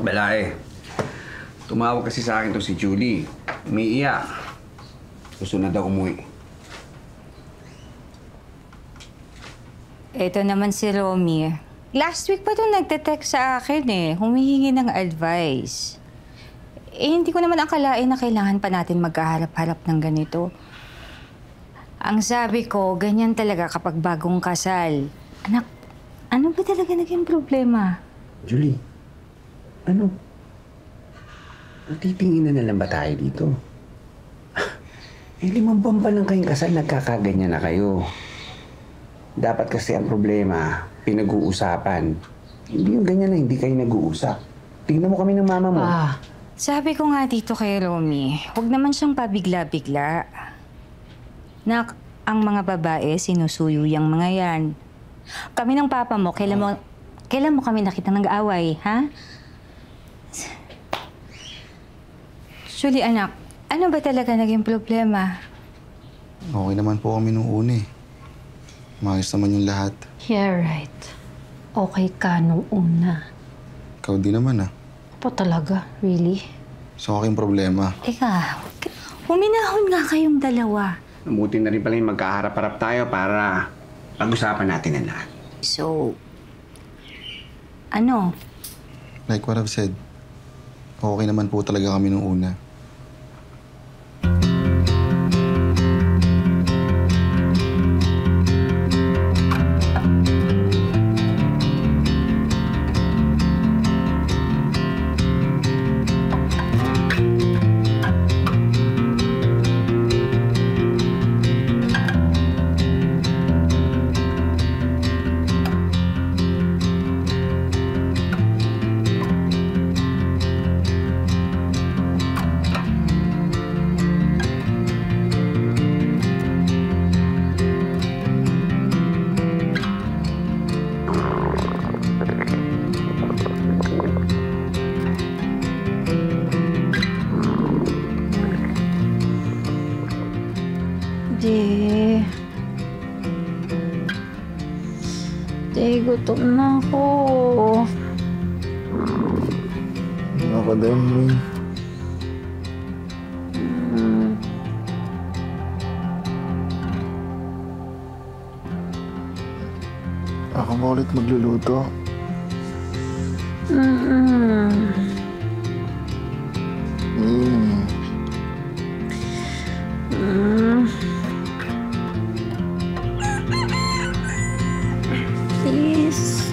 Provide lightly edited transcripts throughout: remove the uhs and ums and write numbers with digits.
Balae, tumawag kasi sa akin to si Julie. Umiiyak. Gusto na daw umuwi. Ito naman si Romy. Last week pa ito nagte-text sa akin humihingi ng advice. Hindi ko naman akalain na kailangan pa natin magkaharap-harap ng ganito. Ang sabi ko, ganyan talaga kapag bagong kasal. Anak, ano ba talaga naging problema? Julie, ano? Natitingin na lang ba tayo dito? 5 buwan pa lang kayong kasal, nagkakaganyan na kayo. Dapat kasi ang problema, pinag-uusapan. Hindi yung ganyan na hindi kayo nag-uusap. Tingnan mo kami ng mama mo. Sabi ko nga dito kay Romy, huwag naman siyang pabigla-bigla. Nak, ang mga babae, sinusuyo yung mga yan. Kami ng papa mo, kailan mo kami nakita nag-away, ha? Julie, anak, ano ba talaga naging problema? Okay naman po kami nung una. Maayos naman yung lahat. Yeah, right. Okay ka nung una. Ikaw din naman Po talaga? Really? So, aking problema. Teka, huminahon nga kayong dalawa. Mabuti na rin pala yung magkaharap-harap tayo para pag-usapan natin ang lahat. So, ano? Like what I've said, okay naman po talaga kami nung una. Gutom na ako. Ako din, May. Ako ba ulit magluluto? Please.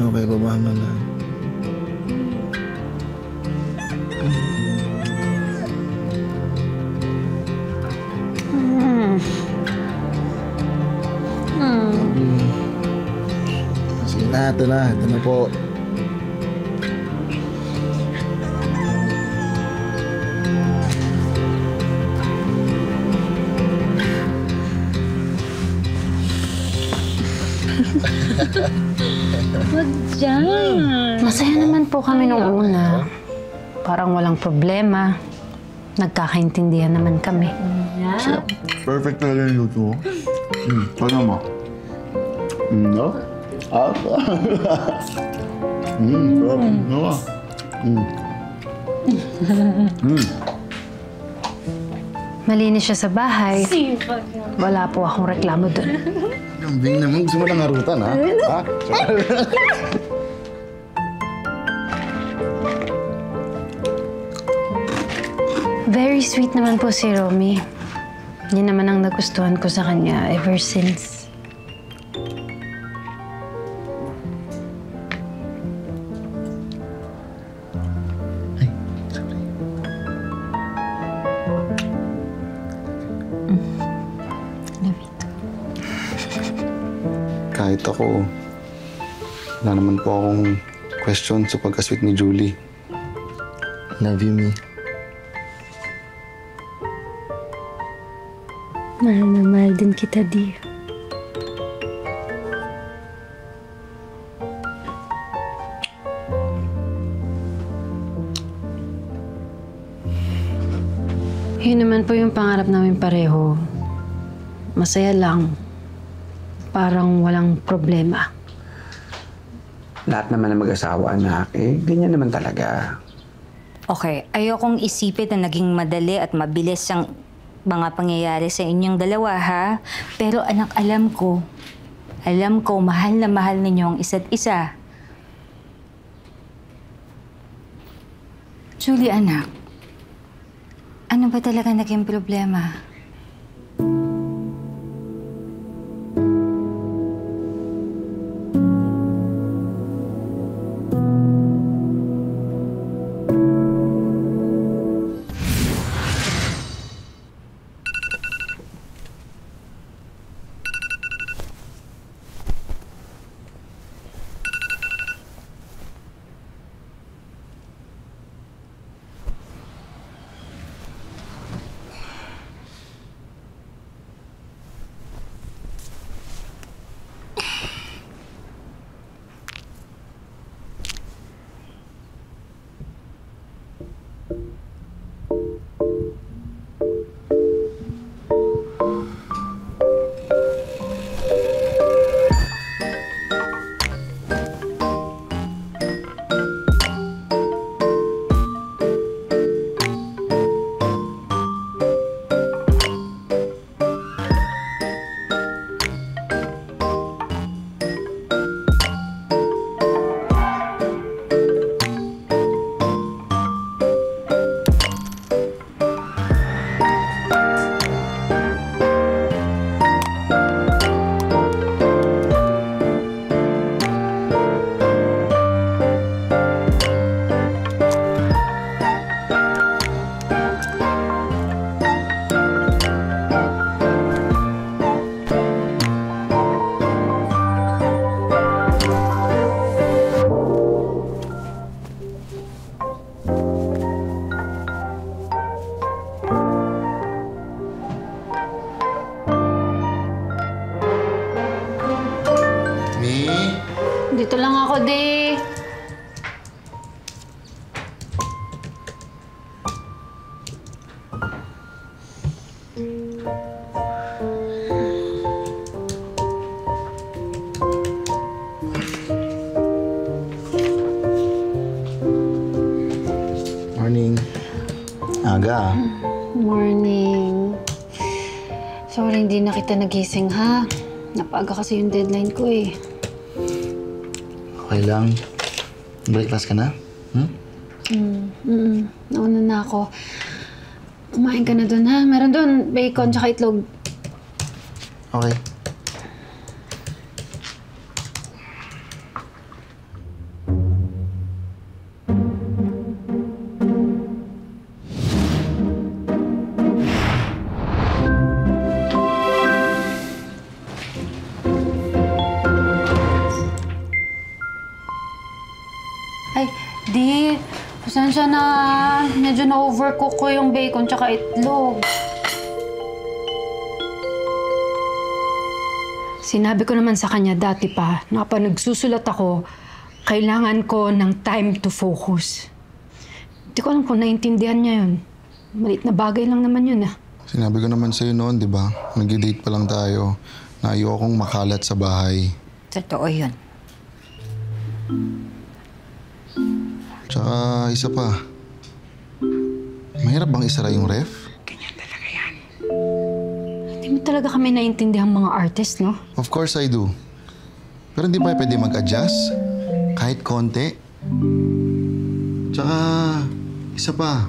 Okay, baba mo na. Sige na, ito na. Ito na po. Wag dyan. Masaya naman po kami nung una. Parang walang problema. Nagkakaintindihan naman kami. Perfect talaga yung luto mo. Paano mo? No? No. Malinis siya sa bahay. Wala po akong reklamo dun. Kambing naman. Gusto mo lang harutan, ha? Ha? Very sweet naman po si Romy. Yan naman ang nagustuhan ko sa kanya ever since. Love you too. Kahit ako, wala naman po akong question sa pagka-sweet ni Julie. Love you, Me. Mahal na mahal din kita, dear. Yun naman po yung pangarap namin pareho. Masaya lang. Parang walang problema. Lahat naman ng mag-asawa, anak, ganyan naman talaga. Okay, ayokong isipin na naging madali at mabilis ang mga pangyayari sa inyong dalawa, ha? Pero anak, alam ko, mahal na mahal ninyo ang isa't isa. Julie, anak, ano ba talaga naging problema? Dito lang ako, Day. Morning. Aga. Morning. Sorry, hindi na kita nagising, ha? Napaaga kasi yung deadline ko, eh. Okay lang. Breakfast ka na? Nauna na ako. Kumain ka na dun, ha? Meron dun bacon tsaka itlog. Okay. Ay, Di. Pasensya na. Medyo na-overcook ko yung bacon tsaka itlog. Sinabi ko naman sa kanya dati pa na kapag nagsusulat ako, kailangan ko ng time to focus. Hindi ko alam kung naiintindihan niya yun. Maliit na bagay lang naman yun, ah. Sinabi ko naman sa'yo noon, di ba? Nag-date pa lang tayo. Na ayokong makalat sa bahay. Totoo yun. Tsaka isa pa. Mahirap bang isara yung ref? Hindi mo talaga kami naiintindihan mga artist, no? Of course I do. Pero hindi ba pwede mag-adjust? Kahit konti? Tsaka, isa pa.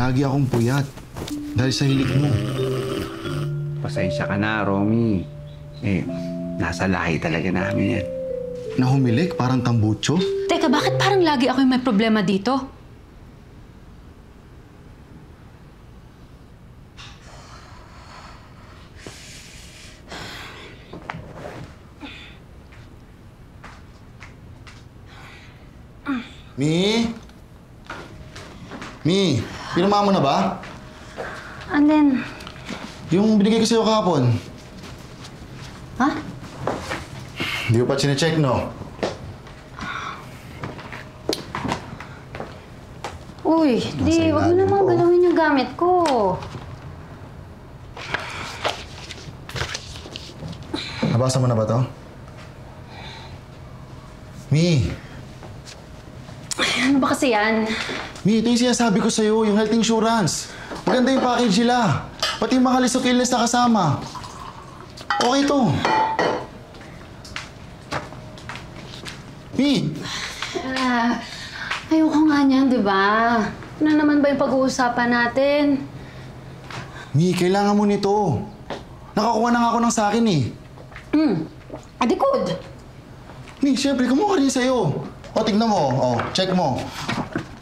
Lagi akong puyat. Dahil sa hilig mo. Pasensya ka na, Romy. Nasa lahi talaga namin yan. Nahumilik parang tambucho. Teka, bakit parang lagi ako yung may problema dito? Mi? Mi, pinama mo na ba? And then, Yung binigay ko sa'yo kahapon. ha? Hindi ko pa chinecheck, no? Uy, di, Nasa wag mo ilalim namang ko. galawin yung gamit ko. Nabasa mo na ba to? Mi! Ano ba kasi yan? Mi, ito yung sinasabi ko sa'yo, yung health insurance. Maganda yung package nila. Pati yung mga list of illness na kasama. Okay to. Mi! Ayoko nga niyan, di ba? Ano naman ba yung pag-uusapan natin? Mi, kailangan mo nito. Nakakuha na nga ako ng sa akin eh. Adikod! Mi, syempre, kumuha rin sa'yo. O, tignan mo. O, check mo.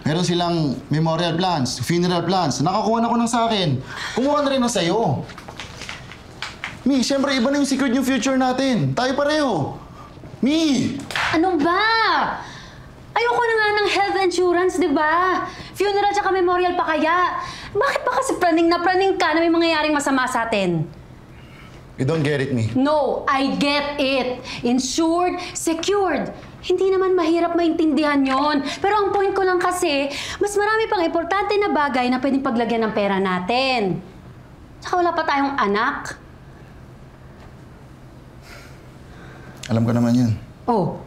Meron silang memorial plans, funeral plans. Nakakuha na ako ng sa akin. Kumuha na rin ng sa'yo. Mi, syempre, iba na yung secured yung future natin. Tayo pareho. Mi! Ano ba? Ayoko na nga ng health insurance, di ba? Funeral tsaka memorial pa kaya? Bakit ba kasi praning na praning ka na may mangyayaring masama sa atin? You don't get it, Mi. No, I get it. Insured, secured. Hindi naman mahirap maintindihan yon. Pero ang point ko lang kasi, mas marami pang importante na bagay na pwedeng paglagyan ng pera natin. Tsaka wala pa tayong anak. Alam ko naman yun. Oh,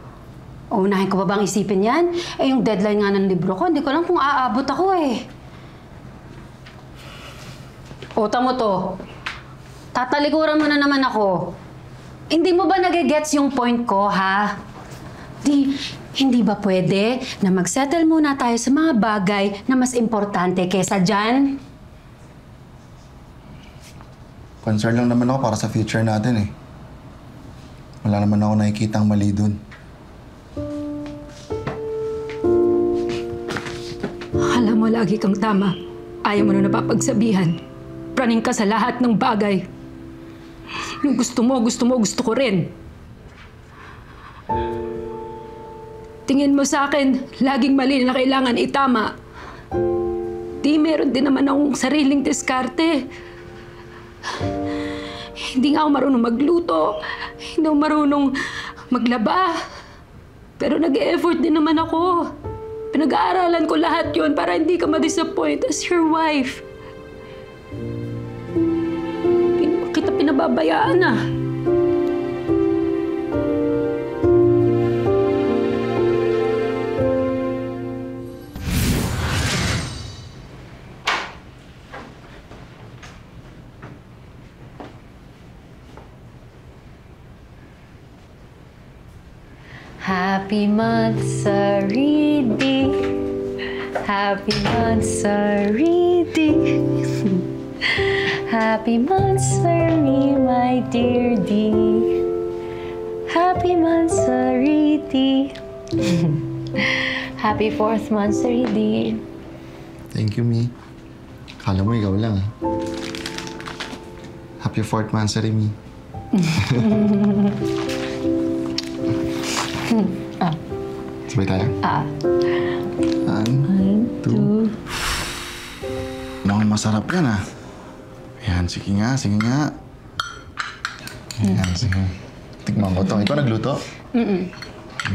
unahin ko ba bang isipin yan? Eh, yung deadline nga ng libro ko, hindi ko lang kung aabot ako eh. O, tamo to. Tatalikuran mo na naman ako. Hindi mo ba nagigets yung point ko, ha? Hindi ba pwede na mag-settle muna tayo sa mga bagay na mas importante kesa dyan? Concern lang naman ako para sa future natin eh. Wala naman ako nakikitang mali dun. Alam mo, lagi kang tama. Ayaw mo na napapagsabihan. Praning ka sa lahat ng bagay. Yung gusto mo, gusto ko rin. Tingin mo sa akin, laging mali na kailangan itama. Di, meron din naman akong sariling diskarte. Hindi nga ako marunong magluto. Hindi ako marunong maglaba. Pero nag-e-effort din naman ako. Pinag-aaralan ko lahat yon para hindi ka ma-disappoint as your wife. Kita pinababayaan ah. Happy Mansaridi, Happy Mansaridi, Happy Mansari, my dear Dee. Happy Mansaridi. Happy 4th Mansaridi. Thank you, Mi. Kala mo ikaw lang. Happy 4th Mansari, Mi. Sabay tayo? One, two. Naku, masarap yan ah. Ayan, sige nga, sige nga. Ayan, sige. Tikman ko to. Ikaw nagluto?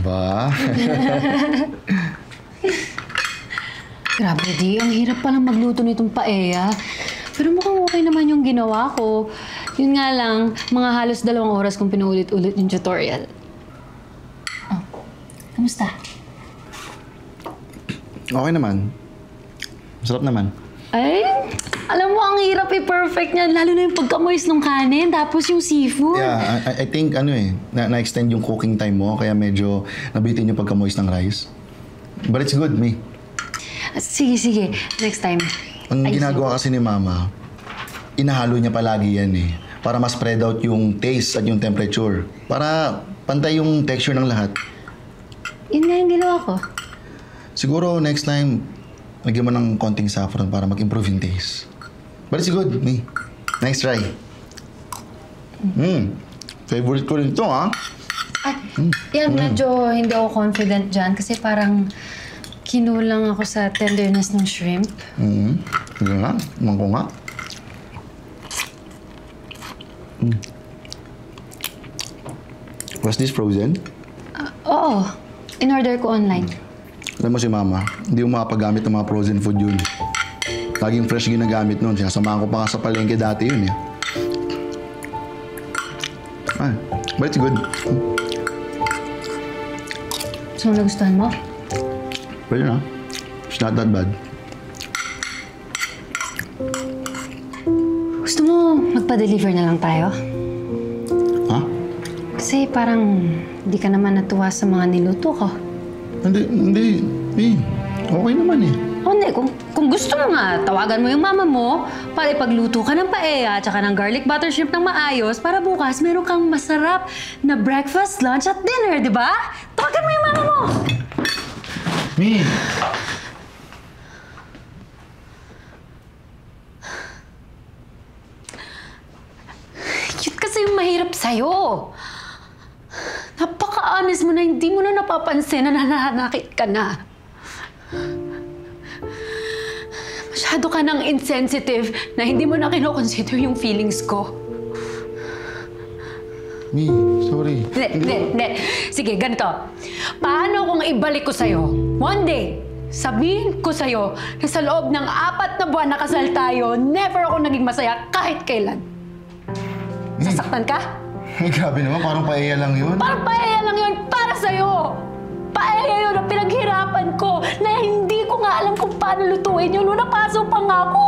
Ba? Grabe, Di. Ang hirap palang magluto nitong paella. Pero mukhang okay naman yung ginawa ko. Yun nga lang, mga halos 2 oras kong pinuulit-ulit yung tutorial. Oh, kamusta? Okay naman. Masarap naman. Ay, alam mo, ang hirap i-perfect niyan. Lalo na yung pagkamoist ng kanin, tapos yung seafood. Yeah, I think na-extend yung cooking time mo, kaya medyo nabitin yung pagka-moist ng rice. But it's good, Mi. Sige. Next time. Ang Ayusin ginagawa kasi ni Mama, inahalo niya palagi yan eh. Para mas spread out yung taste at yung temperature. Para pantay yung texture ng lahat. Yun nga yung ginawa ko. Siguro next time, lagyan mo ng konting saffron para mag-improve yung taste. But it's good, Mi. Nice try. Favorite ko rin to, ha? Yan, medyo hindi ako confident dyan kasi parang Kinulang ako sa tenderness ng shrimp. Sige nga, mangko nga. Was this frozen? Oo. In-order ko online. Alam mo si Mama, hindi mo makapagamit ng mga frozen food yun. Laging fresh ginagamit nun. Sinasamahan ko pa nga sa palengke dati yun eh. Ay, but it's good. So, nagustuhan mo? Pwede na. It's not that bad. Gusto mo magpa-deliver na lang tayo? Ha? Kasi parang hindi ka naman natuwa sa mga niluto ko. Hindi. Okay naman eh. O hindi, kung gusto mo nga, tawagan mo yung mama mo para ipagluto ka ng paella at saka ng garlic butter shrimp ng maayos para bukas meron kang masarap na breakfast, lunch at dinner, di ba? Tawagan mo yung mama mo! Mi! Cute kasi yung mahirap sa'yo. Napaka-honest mo na hindi mo na napapansin na nananakit ka na. Masyado ka nang insensitive na hindi mo na kinoconsider yung feelings ko. Mi, sorry. Hindi. Sige, ganito. Paano kung ibalik ko sa'yo? One day, sabihin ko sa'yo na sa loob ng 4 na buwan na kasal tayo, never ako naging masaya kahit kailan. Sasaktan ka? Ay, grabe naman. Parang paeya lang yun. Parang paella lang yun para sa'yo! Paella yun na pinaghirapan ko na hindi ko nga alam kung paano lutuin yun nung napasok pa nga ako.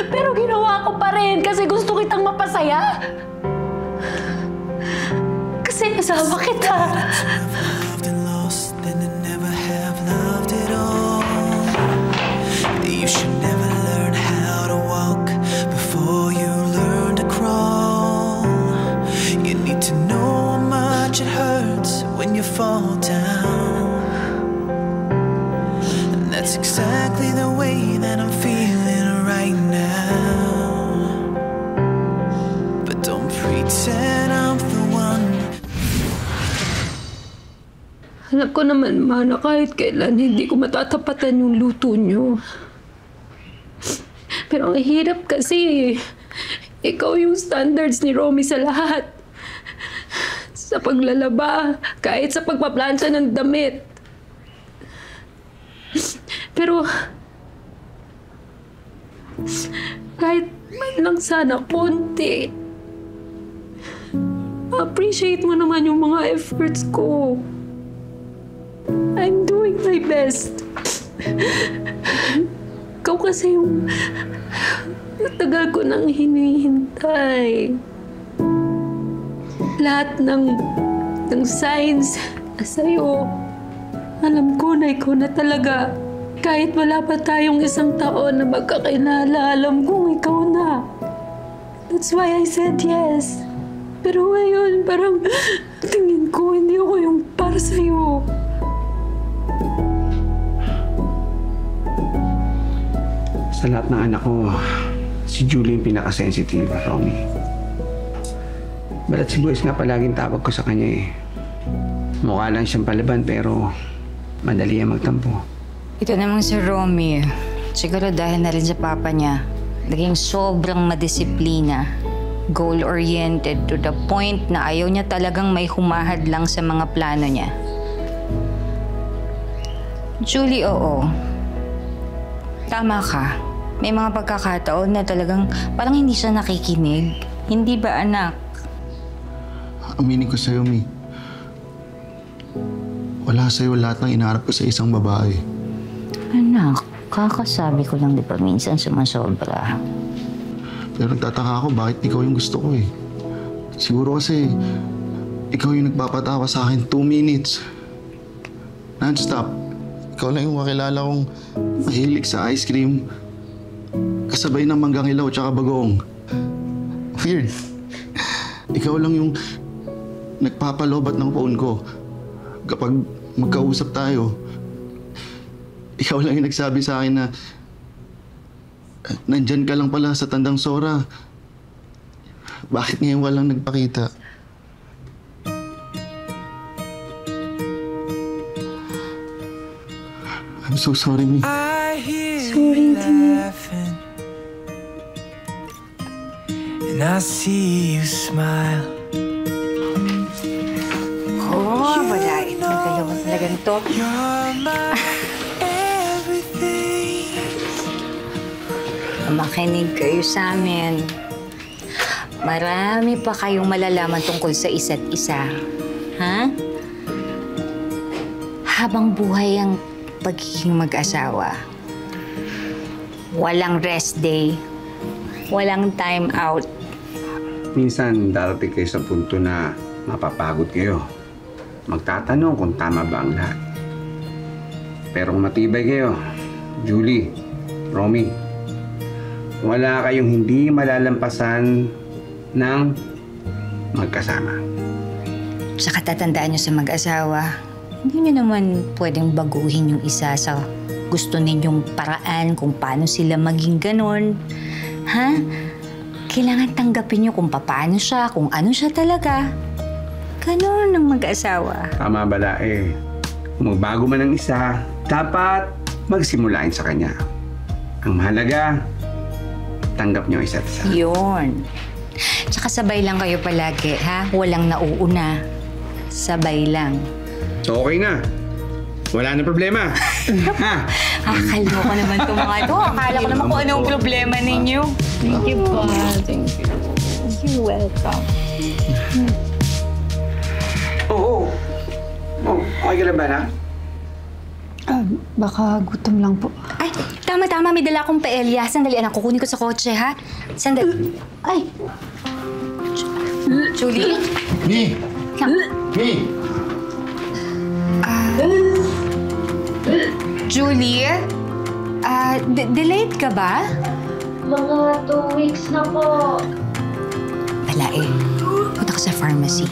Pero ginawa ko pa rin kasi gusto kitang mapasaya. Kasi asawa kita. Loved and lost, then I never have loved at all. You should never learn how to walk before you learn to crawl. You need to know how much it hurts when you fall down. And that's exactly the way that I'm feeling right now. But don't pretend I'm the one. Alam ko naman, Ma, na kahit kailan hindi ko matatapatan yung luto nyo. Pero ang hirap kasi, ikaw yung standards ni Romy sa lahat. Sa paglalaba, kahit sa pagpaplansya ng damit. Pero, kahit man lang sana konti, appreciate mo naman yung mga efforts ko. I'm doing my best. Ikaw kasi yung matagal ko nang hinihintay. Lahat ng signs sa'yo, alam ko na ikaw na talaga. Kahit wala pa tayong 1 taon na magkakilala, alam kong ikaw na. That's why I said yes. Pero ngayon, parang tingin ko hindi ako yung para sa'yo. Sa lahat ng anak ko, si Julie yung pinaka-sensitive, Romy. Balat si Boyce nga palaging tawag ko sa kanya eh. Mukha lang siyang palaban pero madali ang magtampo. Ito namang si Romy. Siguro dahil na rin sa papa niya, naging sobrang madisiplina. Goal-oriented to the point na ayaw niya talagang may humahad lang sa mga plano niya. Julie, oo. Tama ka. May mga pagkakataon na talagang parang hindi siya nakikinig. Hindi ba, anak? Aminin ko sa'yo, Mi. Wala sa'yo lahat ng inaharap ko sa isang babae. Anak, kakasabi ko lang di ba minsan sumasobra. Pero nagtataka ako bakit ikaw yung gusto ko eh. Siguro kasi ikaw yung nagpapatawa sa akin 2 minutes. Non-stop. Ikaw lang yung makilala kong mahilig sa ice cream. Kasabay ng manggang hilaw tsaka bagong. Weird. Ikaw lang yung nagpapalobat ng phone ko. Kapag magkausap tayo, ikaw lang yung nagsabi sa akin na nandyan ka lang pala sa Tandang Sora. Bakit ngayon walang nagpakita? I'm so sorry, Mi. I hear you laughing, and I see you smile. Wala. Nagdalawa talagang to. You're my everything. Makinig kayo sa amin. Marami pa kayong malalaman tungkol sa isa't isa. Ha? Habang buhay ang pagiging mag-asawa, walang rest day, walang time out. Minsan, darating kayo sa punto na mapapagod kayo. Magtatanong kung tama ba ang lahat. Pero kung matibay kayo, Julie, Romy, wala kayong hindi malalampasan ng magkasama. Saka tatandaan nyo sa mag-asawa, hindi nyo naman pwedeng baguhin yung isa sa gusto ninyong paraan kung paano sila maging ganon. Ha? Kailangan tanggapin nyo kung paano siya, kung ano siya talaga. Ganon ang mag-asawa. Tama bala eh. Kung magbago man ang isa, dapat magsimulain sa kanya. Ang mahalaga, tanggap nyo isa't isa. Yun. Tsaka sabay lang kayo palagi, ha? Walang nauuna. Sabay lang. So okay na. Wala na problema. Ha? Akala ko naman itong mga ito. Akala ko naman kung anong problema ninyo. Thank you po. Thank you. You're welcome. Oo. Okay ka lang ba na? Baka gutom lang po. Ay, tama-tama. May dala akong paelya. Sandali, anak. Kukunin ko sa kotse, ha? Sandali. Ay! Julie? Mi! Mi! Julie? Delayed ka ba? Mga 2 weeks na po. Wala eh. Punta ka sa pharmacy.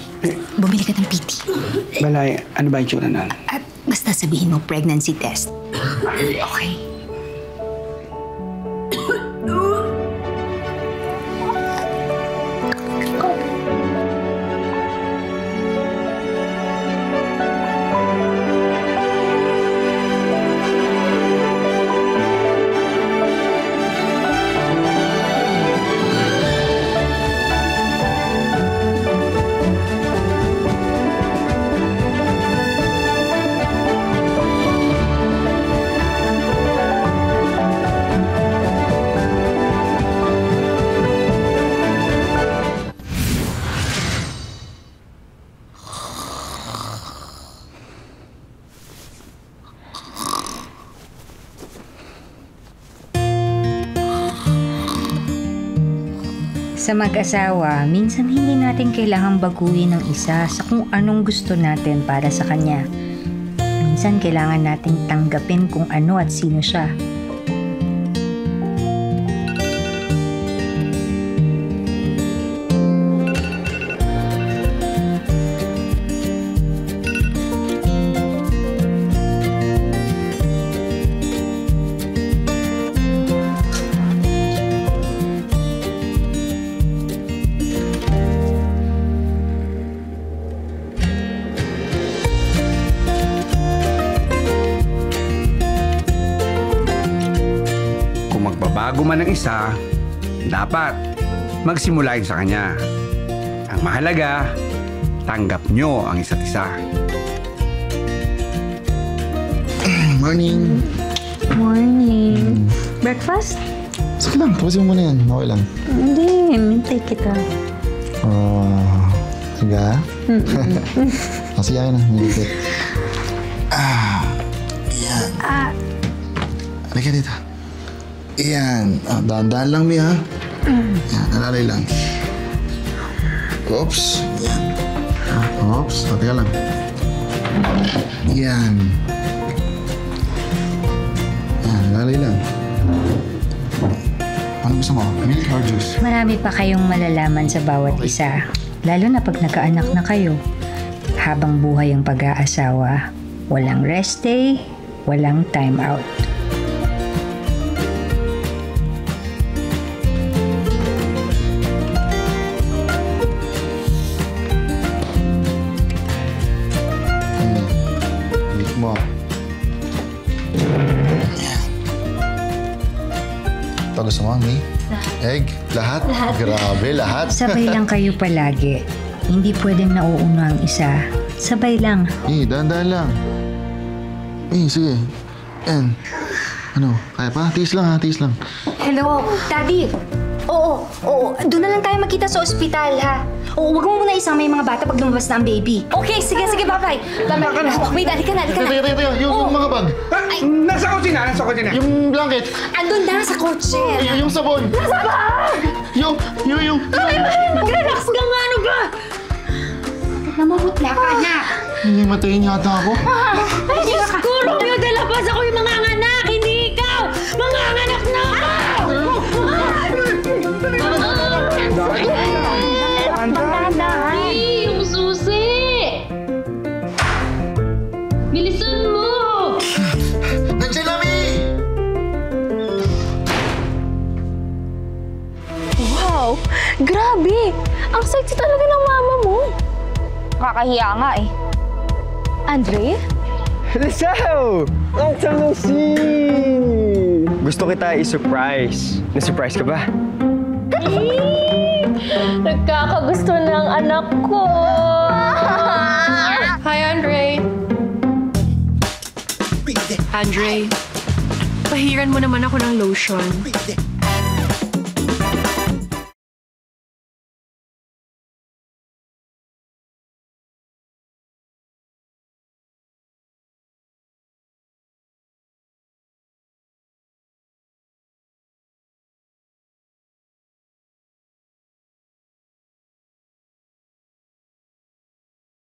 Bumili ka ng PT. Balay, ano ba yung tsura nun? At basta sabihin mo pregnancy test. Okay. Sa mag-asawa, minsan hindi natin kailangang baguhin ng isa sa kung anong gusto natin para sa kanya. Minsan kailangan nating tanggapin kung ano at sino siya. Bago man ang isa, dapat magsimulain sa kanya. Ang mahalaga, tanggap nyo ang isa't isa. Morning! Morning. Breakfast? Sige lang, papasin mo muna yan. Okay lang. Hindi, mintay kita. Tiga? Masiyahin na, malipit. Yan. Halika dito. Yan. Dahan-dahan lang, Mi, ha? Yan, alalay lang. Oops. Yan. Oops. Teka lang. Yan. Yan, alalay lang. Ano gusto mo? Milk or juice? Marami pa kayong malalaman sa bawat isa. Lalo na pag nagkaanak na kayo. Habang buhay ang pag-aasawa, walang rest day, walang time out. Milk mo. pa gusto mo, May? Egg? Lahat? Grabe, lahat. Sabay lang kayo palagi. Hindi pwedeng nauuna ang isa. Sabay lang. Dahan-dahan lang. Sige. And, kaya pa? Tiis lang ha, tiis lang. Hello, Daddy. Oo. Doon na lang tayo magkita sa ospital, ha? Oo, wag mo muna isama yung mga bata pag lumabas na ang baby. Okay, sige, bye-bye. Wait, halika na. Teka, yung mga bag. Nasa kusina. Yung blanket. Andun na sa kotse. Yung sabon. Nasa ba? Yung. Mag-relax ka nga, ano ba? Namumutla ka na. Matayin yata ako. Ay, Diyos ko, Romeo de la Paz, ako yung mga anak, hindi ikaw! Mga anak na ako! Ay, yung susi! Bilisan mo! Nandiyan na, May! Wow! Grabe! Ang sexy talaga ng mama mo! Kakahiya nga eh. Andre? Lizelle! Ang talusi! Gusto kita i-surprise. Na-surprise ka ba? Nagkakagusto ng anak ko! Hi, Andre. Andre, pahiran mo naman ako ng lotion.